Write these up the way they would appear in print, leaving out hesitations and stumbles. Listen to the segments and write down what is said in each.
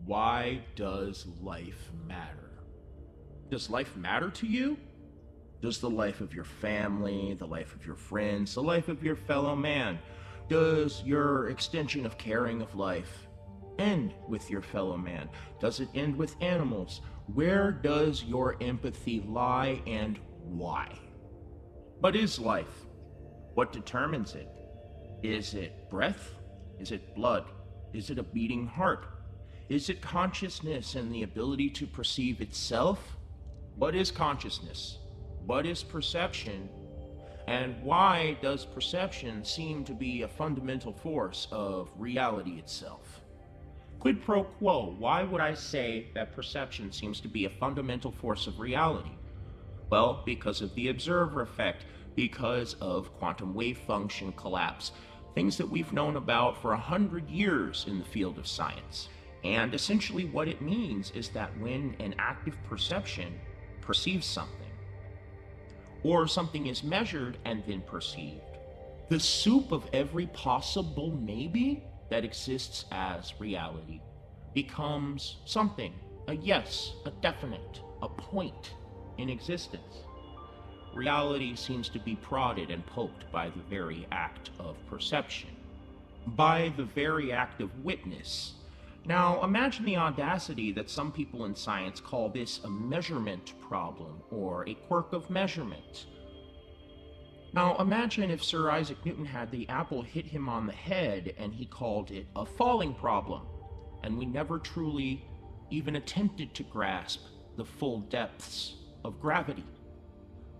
Why does life matter? Does life matter to you? Does the life of your family, the life of your friends, the life of your fellow man, does your extension of caring of life end with your fellow man? Does it end with animals? Where does your empathy lie and why? What is life? What determines it? Is it breath? Is it blood? Is it a beating heart? Is it consciousness and the ability to perceive itself? What is consciousness? What is perception? And why does perception seem to be a fundamental force of reality itself? Quid pro quo, why would I say that perception seems to be a fundamental force of reality? Well, because of the observer effect, because of quantum wave function collapse, things that we've known about for 100 years in the field of science. And essentially what it means is that when an active perception perceives something, or something is measured and then perceived, the soup of every possible maybe that exists as reality becomes something, a yes, a definite, a point in existence. Reality seems to be prodded and poked by the very act of perception, by the very act of witness. Now, imagine the audacity that some people in science call this a measurement problem or a quirk of measurement. Now, imagine if Sir Isaac Newton had the apple hit him on the head and he called it a falling problem, and we never truly even attempted to grasp the full depths of gravity.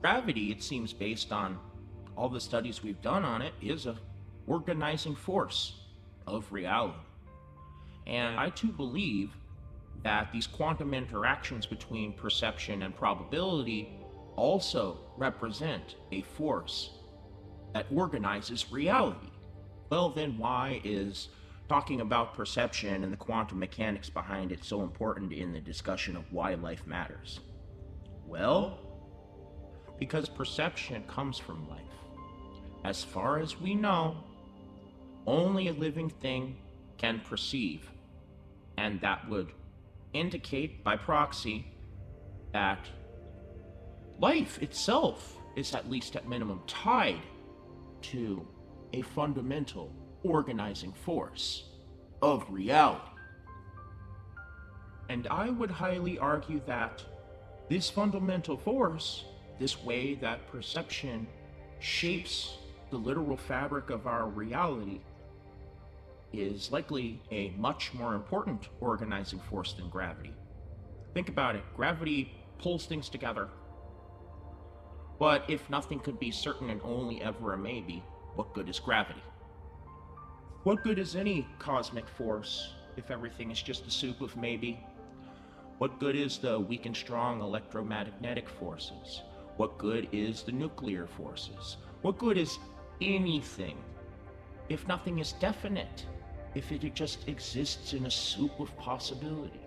Gravity, it seems, based on all the studies we've done on it, is a organizing force of reality. And I too believe that these quantum interactions between perception and probability also represent a force that organizes reality. Well, then why is talking about perception and the quantum mechanics behind it so important in the discussion of why life matters? Well, because perception comes from life. As far as we know, only a living thing can perceive, and that would indicate by proxy that life itself is at least at minimum tied to a fundamental organizing force of reality. And I would highly argue that this fundamental force, this way that perception shapes the literal fabric of our reality, is likely a much more important organizing force than gravity. Think about it. Gravity pulls things together. But if nothing could be certain and only ever a maybe, what good is gravity? What good is any cosmic force if everything is just a soup of maybe? What good is the weak and strong electromagnetic forces? What good is the nuclear forces? What good is anything if nothing is definite? If it just exists in a soup of possibility?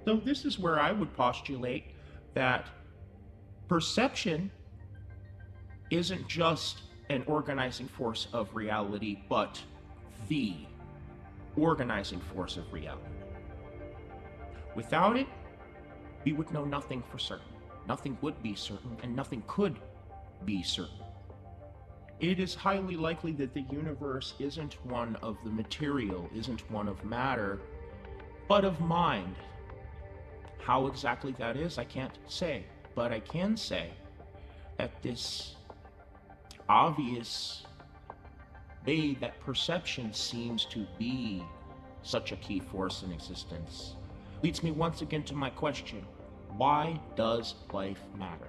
So this is where I would postulate that perception isn't just an organizing force of reality, but the organizing force of reality. Without it, we would know nothing for certain. Nothing would be certain, and nothing could be certain. It is highly likely that the universe isn't one of the material, isn't one of matter, but of mind. How exactly that is, I can't say, but I can say that this obvious way that perception seems to be such a key force in existence leads me once again to my question: why does life matter?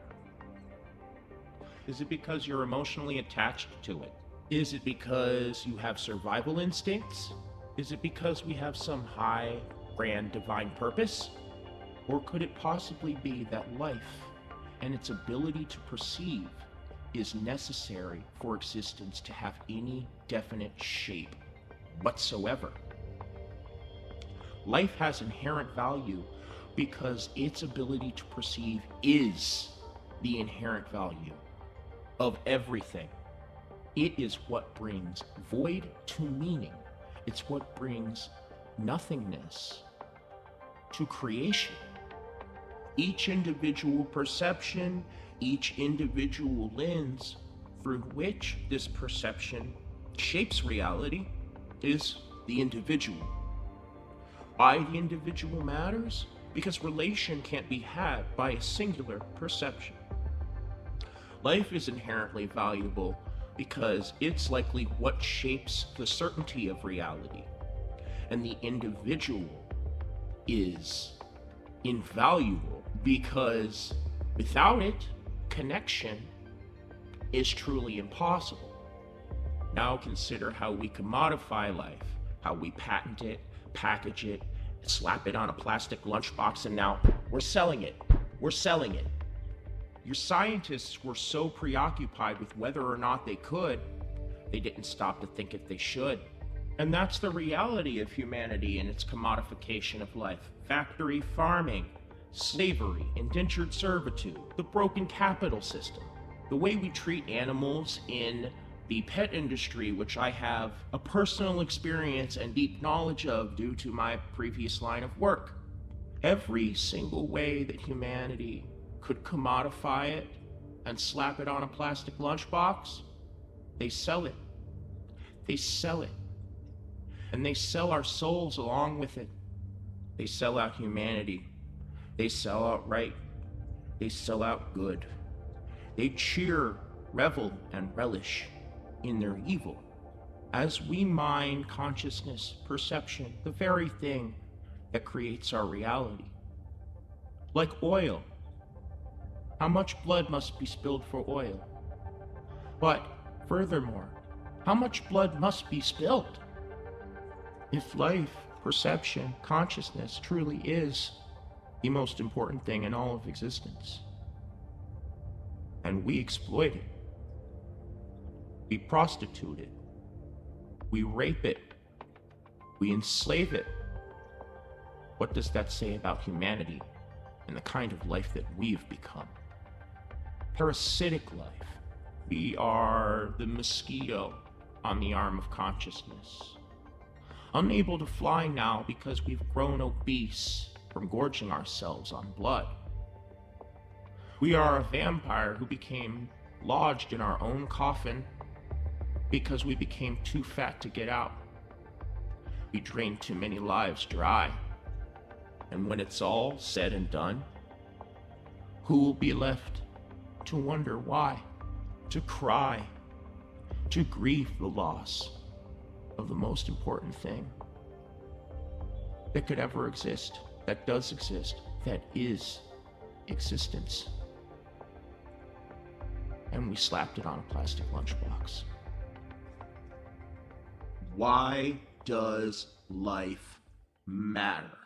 Is it because you're emotionally attached to it? Is it because you have survival instincts? Is it because we have some high, grand, divine purpose? Or could it possibly be that life and its ability to perceive is necessary for existence to have any definite shape whatsoever? Life has inherent value because its ability to perceive is the inherent value of everything. It is what brings void to meaning. It's what brings nothingness to creation. Each individual perception, each individual lens through which this perception shapes reality is the individual. Why the individual matters? Because relation can't be had by a singular perception. Life is inherently valuable because it's likely what shapes the certainty of reality. And the individual is invaluable because without it, connection is truly impossible. Now consider how we commodify life, how we patent it, package it, slap it on a plastic lunchbox, and now we're selling it. We're selling it. Your scientists were so preoccupied with whether or not they could, they didn't stop to think if they should. And that's the reality of humanity and its commodification of life. Factory farming, slavery, indentured servitude, the broken capital system, the way we treat animals in the pet industry, which I have a personal experience and deep knowledge of due to my previous line of work. Every single way that humanity could commodify it and slap it on a plastic lunchbox, they sell it. They sell it. And they sell our souls along with it. They sell out humanity. They sell out right. They sell out good. They cheer, revel, and relish in their evil. As we mine consciousness, perception, the very thing that creates our reality. Like oil. How much blood must be spilled for oil? But furthermore, how much blood must be spilled? If life, perception, consciousness truly is the most important thing in all of existence, and we exploit it, we prostitute it, we rape it, we enslave it, what does that say about humanity and the kind of life that we've become? Parasitic life. We are the mosquito on the arm of consciousness. Unable to fly now because we've grown obese from gorging ourselves on blood. We are a vampire who became lodged in our own coffin because we became too fat to get out. We drained too many lives dry. And when it's all said and done, who will be left to wonder why, to cry, to grieve the loss of the most important thing that could ever exist, that does exist, that is existence? And we slapped it on a plastic lunchbox. Why does life matter?